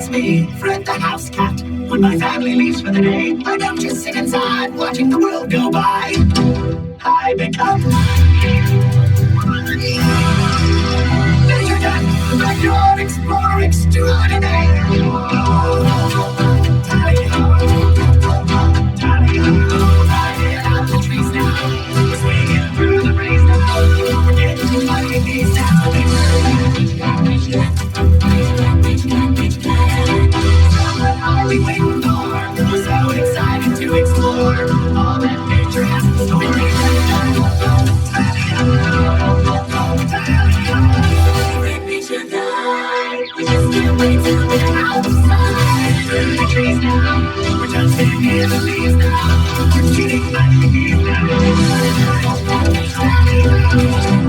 it's me, Fred the house cat. When my family leaves for the day, I don't just sit inside watching the world go by. I become Major Cat, the backyard explorer extraordinaire. Tally-ho, tally-ho, flying out the trees now, swinging through the breeze now. We're getting lucky these days. What are we waiting for? We're so excited to explore all that nature has in store. Tally-ho, we just can't wait till we're outside. Through the trees now, we're jumping in the leaves now. We're shooting like the bees now. Tally-ho.